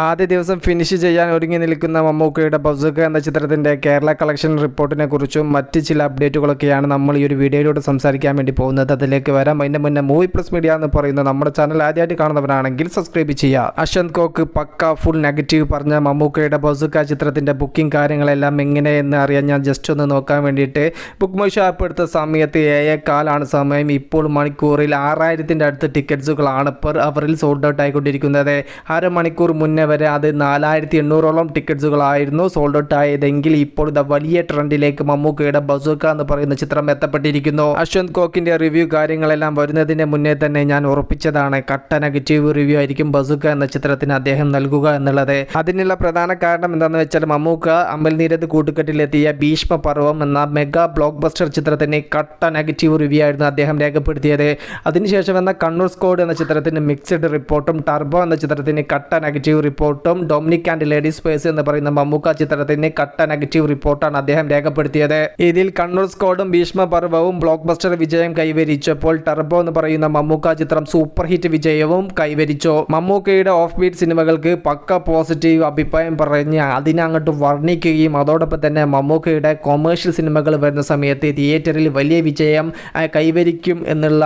ആദ്യ ദിവസം ഫിനിഷ് ചെയ്യാൻ ഒരുങ്ങി നിൽക്കുന്ന മമ്മൂക്കയുടെ ബസൂക്ക എന്ന ചിത്രത്തിൻ്റെ കേരള കളക്ഷൻ റിപ്പോർട്ടിനെ കുറിച്ചും മറ്റ് ചില അപ്ഡേറ്റുകളൊക്കെയാണ് നമ്മൾ ഈ ഒരു വീഡിയോയിലൂടെ സംസാരിക്കാൻ വേണ്ടി പോകുന്നത്. അതിലേക്ക് വരാം. അതിൻ്റെ മുന്നേ മൂവി പ്ലസ് മീഡിയ എന്ന് പറയുന്ന നമ്മുടെ ചാനൽ ആദ്യമായിട്ട് കാണുന്നവരാണെങ്കിൽ സബ്സ്ക്രൈബ് ചെയ്യുക. അശ്വന്ത് കോക്ക് പക്ക ഫുൾ നെഗറ്റീവ് പറഞ്ഞ മമ്മൂക്കയുടെ ബസൂക്ക ചിത്രത്തിൻ്റെ ബുക്കിംഗ് കാര്യങ്ങളെല്ലാം എങ്ങനെയെന്ന് അറിയാൻ ഞാൻ ജസ്റ്റ് ഒന്ന് നോക്കാൻ വേണ്ടിയിട്ട് ബുക്ക് മൈ ഷോ ആപ്പ് എടുത്ത സമയത്ത് 7:15 സമയം. ഇപ്പോൾ മണിക്കൂറിൽ 6000-ൻ്റെ അടുത്ത് ടിക്കറ്റ്സുകളാണ് പെർ അവറിൽ സോൾഡ് ഔട്ട് ആയിക്കൊണ്ടിരിക്കുന്നത്. അരമണിക്കൂർ മുന്നേ വരെ അത് 4800-ഓളം ടിക്കറ്റ്സുകളായിരുന്നു സോൾഡ് ഔട്ട് ആയതെങ്കിൽ ഇപ്പോൾ ഇത് വലിയ ട്രെൻഡിലേക്ക് മമ്മൂക്കയുടെ ബസൂക്ക എന്ന് പറയുന്ന ചിത്രം എത്തപ്പെട്ടിരിക്കുന്നു. അശ്വന്ത് കോക്കിന്റെ റിവ്യൂ കാര്യങ്ങളെല്ലാം വരുന്നതിന് മുന്നേ തന്നെ ഞാൻ ഉറപ്പിച്ചതാണ്, കട്ട നെഗറ്റീവ് റിവ്യൂ ആയിരിക്കും ബസൂക്ക എന്ന ചിത്രത്തിന് അദ്ദേഹം നൽകുക എന്നുള്ളത്. അതിനുള്ള പ്രധാന കാരണം എന്താണെന്ന് വെച്ചാൽ മമ്മൂക്ക അമൽ നീരദ് കൂട്ടുകെട്ടിലെത്തിയ ഭീഷ്മ പർവം എന്ന മെഗാ ബ്ലോക്ക് ബസ്റ്റർ ചിത്രത്തിന് കട്ട നെഗറ്റീവ് റിവ്യൂ ആയിരുന്നു അദ്ദേഹം രേഖപ്പെടുത്തിയത്. അതിനുശേഷം എന്ന കണ്ണൂർ സ്ക്വാഡ് എന്ന ചിത്രത്തിന് മിക്സഡ് റിപ്പോർട്ടും, ടർബോ എന്ന ചിത്രത്തിന് കട്ട നെഗറ്റീവ് റിപ്പോർട്ടും, ഡൊമിനിക് ആൻഡ് ലേഡീസ് സ്പേസ് എന്ന് പറയുന്ന മമ്മൂക്ക ചിത്രത്തിന് കട്ട നെഗറ്റീവ് റിപ്പോർട്ടാണ് അദ്ദേഹം രേഖപ്പെടുത്തിയത്. ഇതിൽ കണ്ണൂർ സ്ക്വാഡും ഭീഷ്മ പർവവും ബ്ലോക്ക് ബസ്റ്റർ വിജയം കൈവരിച്ചപ്പോൾ ടർബോ എന്ന് പറയുന്ന മമ്മൂക്ക ചിത്രം സൂപ്പർ ഹിറ്റ് വിജയവും കൈവരിച്ചു. മമ്മൂക്കയുടെ ഓഫ് ബീറ്റ് സിനിമകൾക്ക് പക്ക പോസിറ്റീവ് അഭിപ്രായം പറഞ്ഞ് അതിനങ്ങോട്ട് വർണ്ണിക്കുകയും അതോടൊപ്പം തന്നെ മമ്മൂക്കയുടെ കൊമേഴ്ഷ്യൽ സിനിമകൾ വരുന്ന സമയത്ത് തിയേറ്ററിൽ വലിയ വിജയം കൈവരിക്കും എന്നുള്ള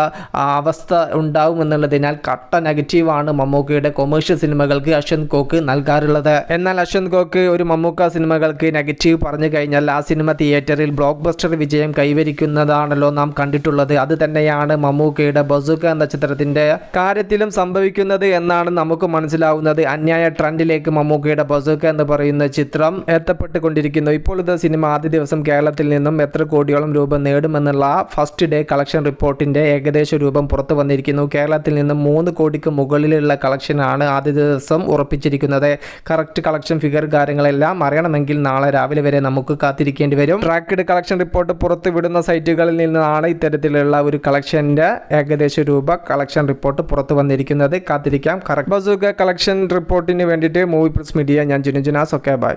അവസ്ഥ ഉണ്ടാവും എന്നുള്ളതിനാൽ കട്ട നെഗറ്റീവാണ് മമ്മൂക്കയുടെ കൊമേഴ്ഷ്യൽ സിനിമകൾക്ക് അശ്വന്ത് കോക്ക് നൽകാറുള്ളത്. എന്നാൽ അശ്വന്ത് കോക്ക് ഒരു മമ്മൂക്ക സിനിമകൾക്ക് നെഗറ്റീവ് പറഞ്ഞു കഴിഞ്ഞാൽ ആ സിനിമ തിയേറ്ററിൽ ബ്ലോക്ക് ബസ്റ്റർ വിജയം കൈവരിക്കുന്നതാണല്ലോ നാം കണ്ടിട്ടുള്ളത്. അത് തന്നെയാണ് മമ്മൂക്കയുടെ ബസൂക്ക എന്ന ചിത്രത്തിന്റെ കാര്യത്തിലും സംഭവിക്കുന്നത് എന്നാണ് നമുക്ക് മനസ്സിലാവുന്നത്. അന്യായ ട്രെൻഡിലേക്ക് മമ്മൂക്കയുടെ ബസൂക്ക എന്ന് പറയുന്ന ചിത്രം എത്തപ്പെട്ടുകൊണ്ടിരിക്കുന്നു. ഇപ്പോൾ ഇത് സിനിമ ആദ്യ ദിവസം കേരളത്തിൽ നിന്നും എത്ര കോടിയോളം രൂപ നേടുമെന്നുള്ള ഫസ്റ്റ് ഡേ കളക്ഷൻ റിപ്പോർട്ടിന്റെ ഏകദേശ രൂപം പുറത്തു വന്നിരിക്കുന്നു. കേരളത്തിൽ നിന്നും 3 കോടിക്ക് മുകളിലുള്ള കളക്ഷനാണ് ആദ്യ ദിവസം ഉറപ്പിച്ചിരിക്കുന്നത്. കറക്റ്റ് കളക്ഷൻ ഫിഗർ കാര്യങ്ങളെല്ലാം അറിയണമെങ്കിൽ നാളെ രാവിലെ വരെ നമുക്ക് കാത്തിരിക്കേണ്ടി വരും. ട്രാക്ക്ഡ് കളക്ഷൻ റിപ്പോർട്ട് പുറത്തു വിടുന്ന സൈറ്റുകളിൽ നിന്നാണ് ഇത്തരത്തിലുള്ള ഒരു കളക്ഷന്റെ ഏകദേശ രൂപ കളക്ഷൻ റിപ്പോർട്ട് പുറത്തു വന്നിരിക്കുന്നത്. കാത്തിരിക്കാം. കറക്റ്റ് ബസൂക്ക കളക്ഷൻ റിപ്പോർട്ടിന് വേണ്ടിയിട്ട് മൂവി പ്ലസ് മീഡിയ, ഞാൻ ജിനുജുനാസ്. Okay, by.